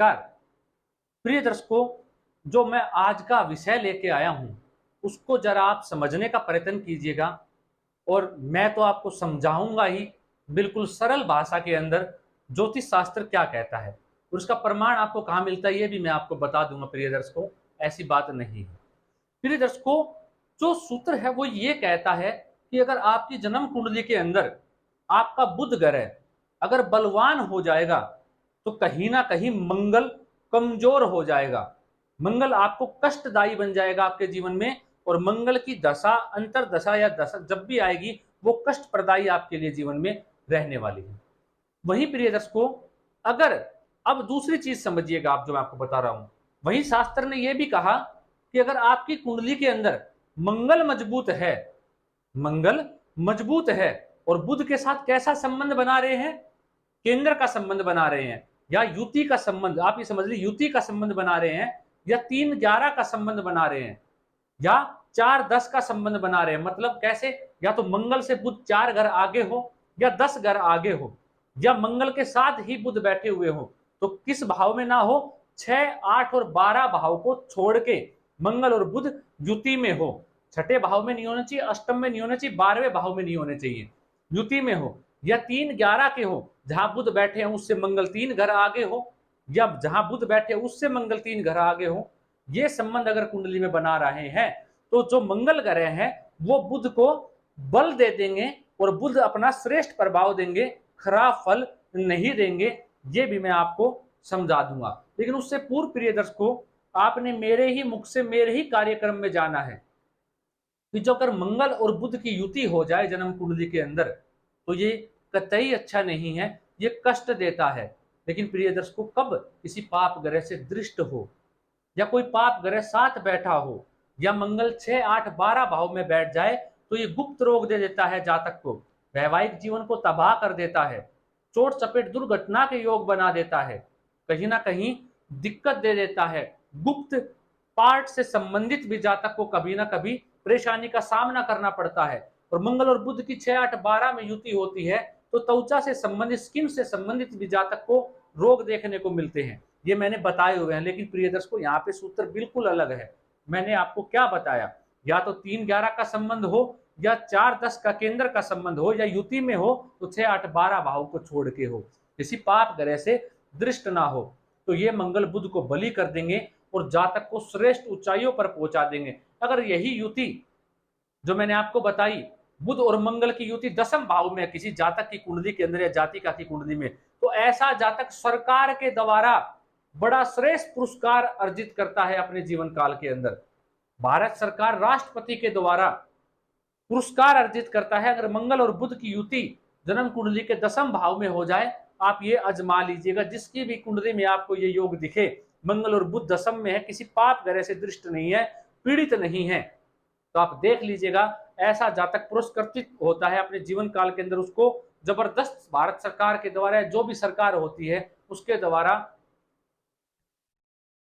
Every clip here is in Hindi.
नमस्कार प्रिय दर्शकों, जो मैं आज का विषय लेके आया हूं उसको जरा आप समझने का प्रयत्न कीजिएगा। और मैं तो आपको समझाऊंगा ही, बिल्कुल सरल भाषा के अंदर ज्योतिष शास्त्र क्या कहता है और उसका प्रमाण आपको कहाँ मिलता है ये भी मैं आपको बता दूंगा। प्रिय दर्शकों, ऐसी बात नहीं है। प्रिय दर्शकों, जो सूत्र है वो ये कहता है कि अगर आपकी जन्म कुंडली के अंदर आपका बुध ग्रह अगर बलवान हो जाएगा तो कहीं ना कहीं मंगल कमजोर हो जाएगा। मंगल आपको कष्टदायी बन जाएगा आपके जीवन में, और मंगल की दशा, अंतर दशा या दशा जब भी आएगी वो कष्ट प्रदायी आपके लिए जीवन में रहने वाली है। वहीं प्रिय दर्शकों, अगर अब दूसरी चीज समझिएगा आप जो मैं आपको बता रहा हूं, वहीं शास्त्र ने यह भी कहा कि अगर आपकी कुंडली के अंदर मंगल मजबूत है, मंगल मजबूत है और बुध के साथ कैसा संबंध बना रहे हैं, केंद्र का संबंध बना रहे हैं या युति का संबंध, आप ये समझ लीजिए युति का संबंध बना रहे हैं या 3-11 का संबंध बना रहे हैं या 4-10 का संबंध बना रहे हैं। मतलब कैसे, या तो मंगल से बुध 4 घर आगे हो या 10 घर आगे हो या मंगल के साथ ही बुध बैठे हुए हो, तो किस भाव में ना हो, 6, 8 और 12 भाव को छोड़ के मंगल और बुध युति में हो। छठे भाव में नहीं होना चाहिए, अष्टम में नहीं होना चाहिए, 12वें भाव में नहीं होने चाहिए, युति में हो। या 3-11 के हो, जहां बुध बैठे हैं उससे मंगल 3 घर आगे हो, या जहां बुध बैठे उससे मंगल 3 घर आगे हो। ये संबंध अगर कुंडली में बना रहे हैं तो जो मंगल ग्रह हैं वो बुध को बल दे देंगे और बुध अपना श्रेष्ठ प्रभाव देंगे, खराब फल नहीं देंगे। ये भी मैं आपको समझा दूंगा। लेकिन उससे पूर्व प्रिय दर्शकों, आपने मेरे ही मुख से मेरे ही कार्यक्रम में जाना है कि जो अगर मंगल और बुध की युति हो जाए जन्म कुंडली के अंदर तो ये कतई अच्छा नहीं है, ये कष्ट देता है। लेकिन प्रिय दर्शकों, कब किसी पाप ग्रह से दृष्ट हो या कोई पाप ग्रह साथ बैठा हो या मंगल 6, 8, 12 भाव में बैठ जाए तो ये गुप्त रोग दे देता है जातक को, वैवाहिक जीवन को तबाह कर देता है, चोट चपेट दुर्घटना के योग बना देता है, कहीं ना कहीं दिक्कत दे देता है। गुप्त पार्ट से संबंधित भी जातक को कभी ना कभी परेशानी का सामना करना पड़ता है। और मंगल और बुध की 6, 8, 12 में युति होती है तो त्वचा से संबंधित, स्किन से संबंधित भी जातक को रोग देखने को मिलते हैं। ये मैंने बताए हुए हैं। लेकिन प्रिय दर्शकों, यहाँ पे सूत्र बिल्कुल अलग है। मैंने आपको क्या बताया, या तो 3-11 का संबंध हो या 4-10 का केंद्र का संबंध हो या युति में हो तो 6, 8, 12 भाव को छोड़ के हो, किसी पाप ग्रह से दृष्ट ना हो, तो ये मंगल बुध को बलि कर देंगे और जातक को श्रेष्ठ ऊंचाइयों पर पहुंचा देंगे। अगर यही युति जो मैंने आपको बताई, बुध और मंगल की युति 10वें भाव में किसी जातक की कुंडली के अंदर या जातिका की कुंडली में, तो ऐसा जातक सरकार के द्वारा बड़ा श्रेष्ठ पुरस्कार अर्जित करता है अपने जीवन काल के अंदर। भारत सरकार राष्ट्रपति के द्वारा पुरस्कार अर्जित करता है अगर मंगल और बुध की युति जन्म कुंडली के 10वें भाव में हो जाए। आप ये आजमा लीजिएगा, जिसकी भी कुंडली में आपको ये योग दिखे, मंगल और बुध 10वें में है, किसी पाप ग्रह से दृष्ट नहीं है, पीड़ित नहीं है, तो आप देख लीजिएगा ऐसा जातक पुरस्कृत होता है अपने जीवन काल के अंदर। उसको जबरदस्त भारत सरकार के द्वारा, जो भी सरकार होती है उसके द्वारा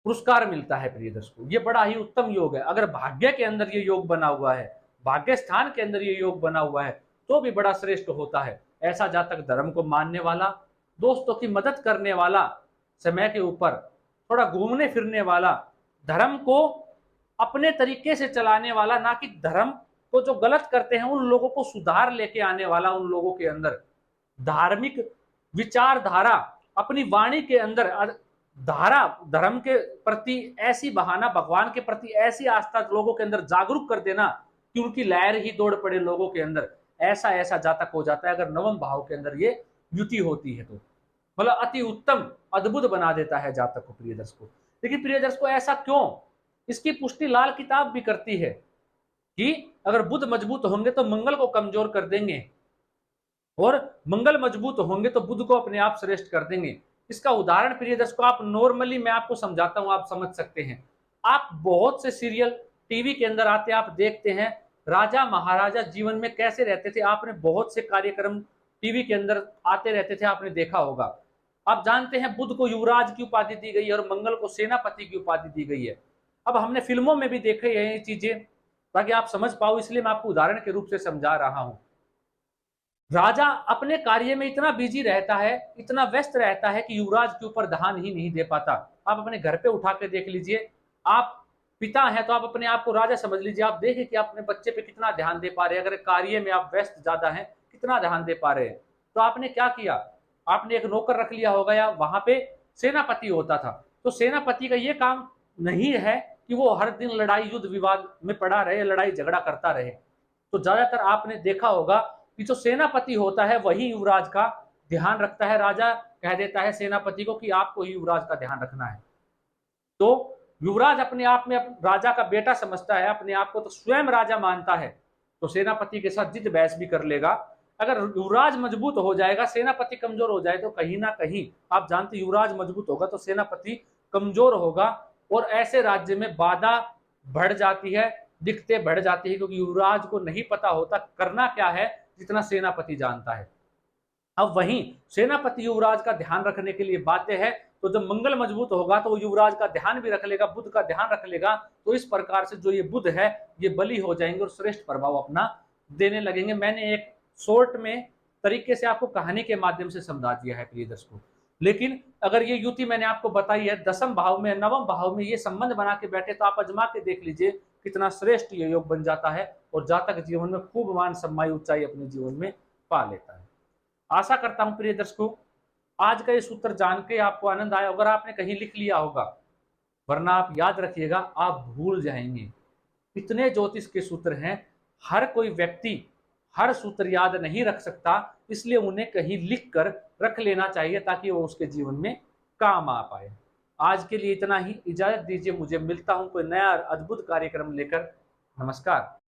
पुरस्कार मिलता है। प्रिय दर्शकों, ये बड़ा ही उत्तम योग है। अगर भाग्य के अंदर ये योग बना हुआ है, भाग्य स्थान के अंदर ये योग बना हुआ है, तो भी बड़ा श्रेष्ठ होता है। ऐसा जातक धर्म को मानने वाला, दोस्तों की मदद करने वाला, समय के ऊपर थोड़ा घूमने फिरने वाला, धर्म को अपने तरीके से चलाने वाला, ना कि धर्म को जो गलत करते हैं उन लोगों को सुधार लेके आने वाला, उन लोगों के अंदर धार्मिक विचारधारा, अपनी वाणी के अंदर धारा, धर्म के प्रति ऐसी बहाना, भगवान के प्रति ऐसी आस्था लोगों के अंदर जागरूक कर देना कि उनकी लहर ही दौड़ पड़े लोगों के अंदर। ऐसा ऐसा जातक हो जाता है अगर 9वें भाव के अंदर ये युति होती है तो, मतलब अति उत्तम अद्भुत बना देता है जातक को। प्रिय दर्शकों, लेकिन प्रिय दर्शकों ऐसा क्यों, इसकी पुष्टि लाल किताब भी करती है कि अगर बुध मजबूत होंगे तो मंगल को कमजोर कर देंगे और मंगल मजबूत होंगे तो बुध को अपने आप श्रेष्ठ कर देंगे। इसका उदाहरण प्रिय दर्शकों, आप नॉर्मली मैं आपको समझाता हूं, आप समझ सकते हैं। आप बहुत से सीरियल टीवी के अंदर आते हैं, आप देखते हैं राजा महाराजा जीवन में कैसे रहते थे। आपने बहुत से कार्यक्रम टीवी के अंदर आते रहते थे, आपने देखा होगा। आप जानते हैं बुध को युवराज की उपाधि दी गई है और मंगल को सेनापति की उपाधि दी गई है। अब हमने फिल्मों में भी देखे हैं ये चीजें, ताकि आप समझ पाओ, इसलिए मैं आपको उदाहरण के रूप से समझा रहा हूं। राजा अपने कार्य में इतना बिजी रहता है, इतना व्यस्त रहता है कि युवराज के ऊपर ध्यान ही नहीं दे पाता। आप अपने घर पे उठा के देख लीजिए, आप पिता हैं तो आप अपने आप को राजा समझ लीजिए, आप देखें कि आप अपने बच्चे पे कितना ध्यान दे पा रहे हैं। अगर कार्य में आप व्यस्त ज्यादा हैं, कितना ध्यान दे पा रहे हैं। तो आपने क्या किया, आपने एक नौकर रख लिया होगा, या वहां पे सेनापति होता था। तो सेनापति का ये काम नहीं है कि वो हर दिन लड़ाई युद्ध विवाद में पड़ा रहे, लड़ाई झगड़ा करता रहे। तो ज्यादातर आपने देखा होगा कि जो सेनापति होता है वही युवराज का ध्यान रखता है। राजा कह देता है सेनापति को कि आपको ही युवराज का ध्यान रखना है। तो युवराज अपने आप में राजा का बेटा समझता है, अपने आप को तो स्वयं राजा मानता है, तो सेनापति के साथ जिद बहस भी कर लेगा। अगर युवराज मजबूत हो जाएगा, सेनापति कमजोर हो जाए, तो कहीं ना कहीं आप जानते, युवराज मजबूत होगा तो सेनापति कमजोर होगा, और ऐसे राज्य में बाधा बढ़ जाती है, दिक्कतें बढ़ जाती है, क्योंकि युवराज को नहीं पता होता करना क्या है, जितना सेनापति जानता है। अब वहीं सेनापति युवराज का ध्यान रखने के लिए बाध्य है, तो जब मंगल मजबूत होगा तो वो युवराज का ध्यान भी रख लेगा, बुध का ध्यान रख लेगा। तो इस प्रकार से जो ये बुध है, ये बली हो जाएंगे और श्रेष्ठ प्रभाव अपना देने लगेंगे। मैंने एक शॉर्ट में तरीके से आपको कहानी के माध्यम से समझा दिया है प्रिय दर्शकों। लेकिन अगर ये युति मैंने आपको बताई है, दसम भाव में, नवम भाव में ये संबंध बना के बैठे, तो आप अजमा के देख लीजिए कितना श्रेष्ठ ये योग बन जाता है, और जातक जीवन में खूब मान सम्मान ऊंचाई अपने जीवन में पा लेता है। आशा करता हूं प्रिय दर्शकों, आज का ये सूत्र जान के आपको आनंद आया। अगर आपने कहीं लिख लिया होगा, वरना आप याद रखिएगा, आप भूल जाएंगे। इतने ज्योतिष के सूत्र हैं, हर कोई व्यक्ति हर सूत्र याद नहीं रख सकता, इसलिए उन्हें कहीं लिख कर रख लेना चाहिए ताकि वो उसके जीवन में काम आ पाए। आज के लिए इतना ही, इजाजत दीजिए, मुझे मिलता हूं कोई नया अद्भुत कार्यक्रम लेकर। नमस्कार।